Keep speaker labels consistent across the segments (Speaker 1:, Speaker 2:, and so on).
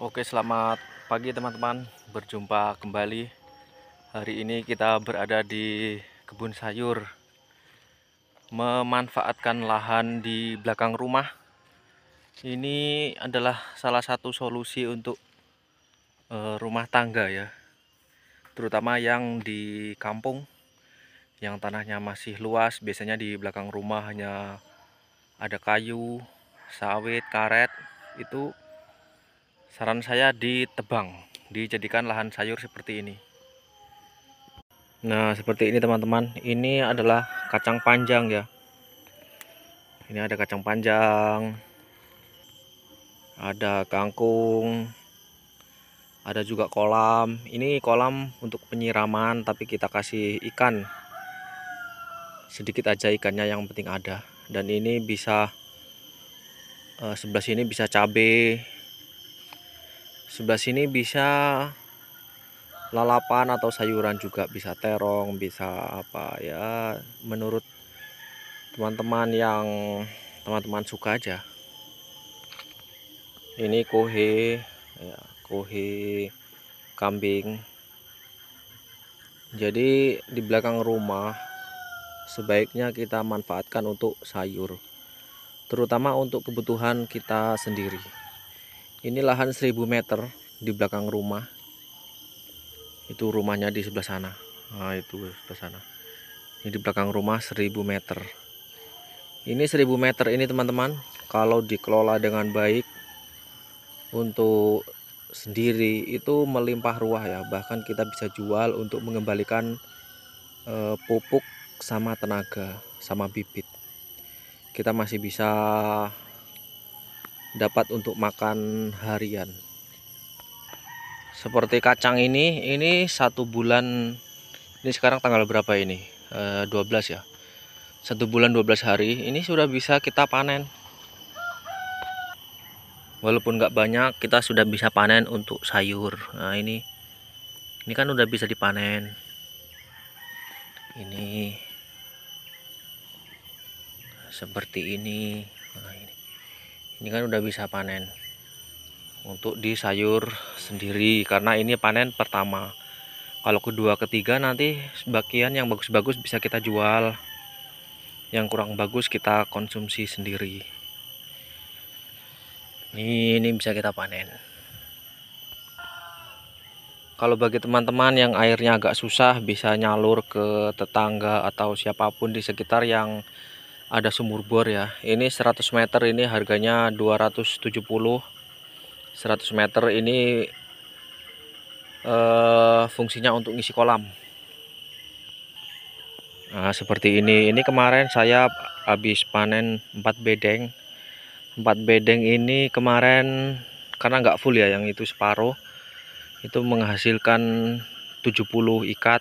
Speaker 1: Oke, selamat pagi teman-teman. Berjumpa kembali. Hari ini kita berada di kebun sayur, memanfaatkan lahan di belakang rumah. Ini adalah salah satu solusi untuk rumah tangga ya, terutama yang di kampung, yang tanahnya masih luas. Biasanya di belakang rumah hanya ada kayu, sawit, karet. Itu saran saya ditebang, dijadikan lahan sayur seperti ini. Nah, seperti ini teman-teman. Ini adalah kacang panjang ya. Ini ada kacang panjang, ada kangkung, ada juga kolam. Ini kolam untuk penyiraman, tapi kita kasih ikan. Sedikit aja ikannya, yang penting ada. Dan ini bisa sebelah sini bisa cabai. Sebelah sini bisa lalapan atau sayuran juga, bisa terong, bisa apa ya, menurut teman-teman yang teman-teman suka aja. Ini kohe ya, kohe kambing. Jadi di belakang rumah sebaiknya kita manfaatkan untuk sayur, terutama untuk kebutuhan kita sendiri. Ini lahan 1000 meter di belakang rumah. Itu rumahnya di sebelah sana. Nah, itu sebelah sana. Ini di belakang rumah 1000 meter. Ini 1000 meter ini teman-teman, kalau dikelola dengan baik untuk sendiri itu melimpah ruah ya. Bahkan kita bisa jual untuk mengembalikan pupuk sama tenaga sama bibit. Kita masih bisa dapat untuk makan harian. Seperti kacang ini 1 bulan. Ini sekarang tanggal berapa ini? 12 ya. 1 bulan 12 hari ini sudah bisa kita panen. Walaupun nggak banyak, kita sudah bisa panen untuk sayur. Nah, ini kan udah bisa dipanen. Ini seperti ini. Nah, ini kan udah bisa panen untuk di sayur sendiri, karena ini panen pertama. Kalau kedua ketiga nanti sebagian yang bagus-bagus bisa kita jual, yang kurang bagus kita konsumsi sendiri. Ini bisa kita panen. Kalau bagi teman-teman yang airnya agak susah, bisa nyalur ke tetangga atau siapapun di sekitar yang ada sumur bor ya. Ini 100 meter ini harganya 270. 100 meter ini fungsinya untuk ngisi kolam. Nah, seperti ini kemarin saya habis panen 4 bedeng. 4 bedeng ini kemarin, karena nggak full ya, yang itu separuh, itu menghasilkan 70 ikat.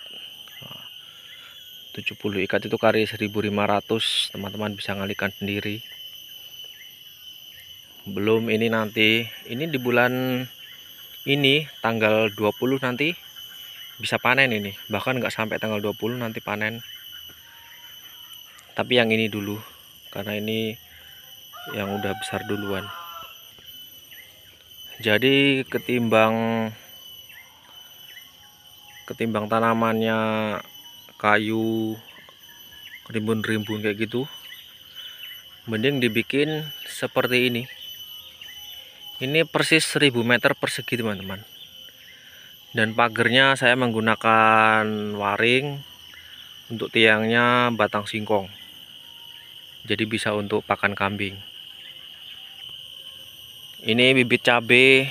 Speaker 1: 70 ikat itu kali 1500, teman-teman bisa ngalihkan sendiri. Belum ini nanti, ini di bulan ini tanggal 20 nanti bisa panen ini. Bahkan nggak sampai tanggal 20 nanti panen. Tapi yang ini dulu, karena ini yang udah besar duluan. Jadi ketimbang tanamannya kayu rimbun-rimbun kayak gitu, mending dibikin seperti ini. Ini persis 1000 meter persegi teman-teman. Dan pagernya saya menggunakan waring, untuk tiangnya batang singkong. Jadi bisa untuk pakan kambing. Ini bibit cabai.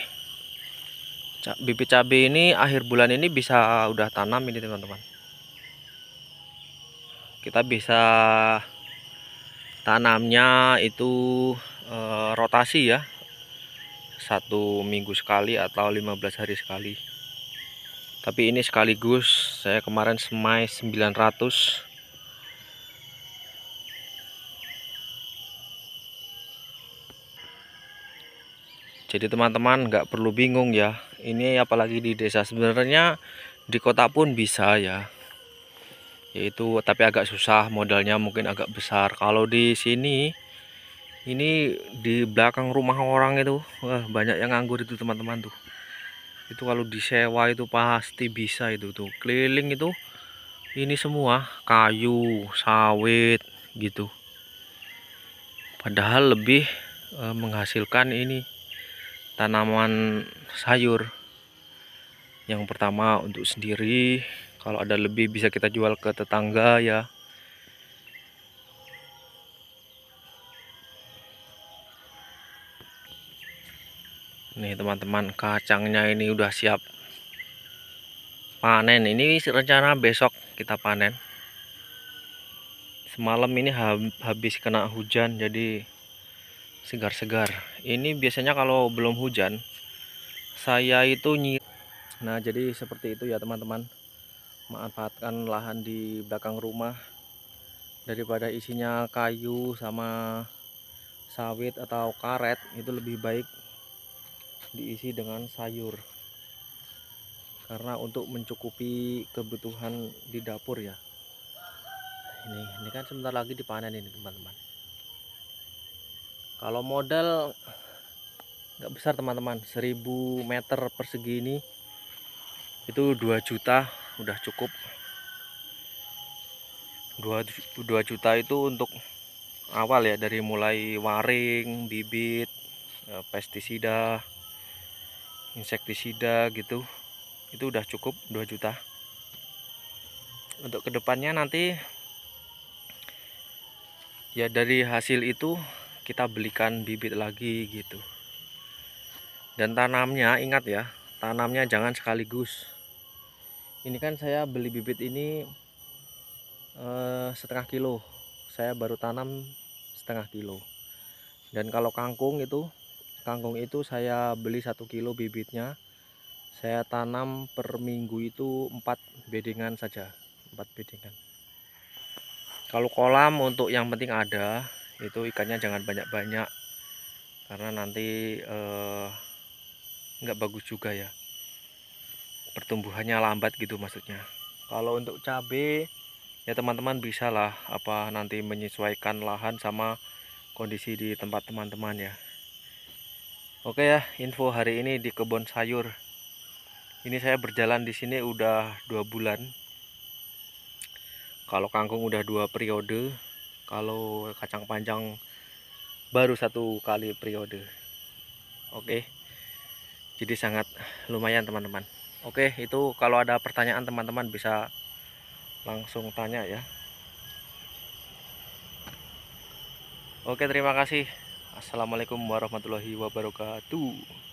Speaker 1: Bibit cabai ini akhir bulan ini bisa udah tanam ini teman-teman. Kita bisa tanamnya itu rotasi ya, 1 minggu sekali atau 15 hari sekali. Tapi ini sekaligus, saya kemarin semai 900. Jadi teman-teman nggak perlu bingung ya, ini apalagi di desa. Sebenarnya di kota pun bisa ya, yaitu tapi agak susah, modalnya mungkin agak besar. Kalau di sini Ini di belakang rumah orang itu, wah, banyak yang nganggur itu teman-teman tuh. Itu kalau disewa itu pasti bisa itu tuh. Keliling itu ini semua kayu, sawit gitu. Padahal lebih menghasilkan ini tanaman sayur. Yang pertama untuk sendiri, kalau ada lebih bisa kita jual ke tetangga ya. Nih teman-teman, kacangnya ini udah siap panen. Ini rencana besok kita panen. Semalam ini habis kena hujan jadi segar-segar. Ini biasanya kalau belum hujan saya itu Nah, jadi seperti itu ya teman-teman. Manfaatkan lahan di belakang rumah daripada isinya kayu sama sawit atau karet, itu lebih baik diisi dengan sayur. Karena untuk mencukupi kebutuhan di dapur ya. Ini kan sebentar lagi dipanen ini teman-teman. Kalau modal nggak besar teman-teman, 1000 meter persegi ini itu 2 juta udah cukup. 2 juta itu untuk awal ya, dari mulai waring, bibit, pestisida, insektisida gitu. Itu udah cukup 2 juta. Untuk kedepannya nanti ya dari hasil itu kita belikan bibit lagi gitu. Dan tanamnya, ingat ya, tanamnya jangan sekaligus. Ini kan saya beli bibit ini setengah kilo, saya baru tanam setengah kilo. Dan kalau kangkung itu saya beli 1 kilo bibitnya, saya tanam per minggu itu 4 bedengan saja, 4 bedengan. Kalau kolam untuk yang penting ada, itu ikannya jangan banyak-banyak karena nanti nggak bagus juga ya, pertumbuhannya lambat gitu maksudnya. Kalau untuk cabai ya teman-teman bisa lah nanti menyesuaikan lahan sama kondisi di tempat teman-teman ya. Oke ya, info hari ini di kebun sayur. Ini saya berjalan di sini udah 2 bulan. Kalau kangkung udah 2 periode, kalau kacang panjang baru 1 kali periode. Oke, jadi sangat lumayan teman-teman. Oke, itu kalau ada pertanyaan teman-teman bisa langsung tanya ya. Oke, terima kasih. Assalamualaikum warahmatullahi wabarakatuh.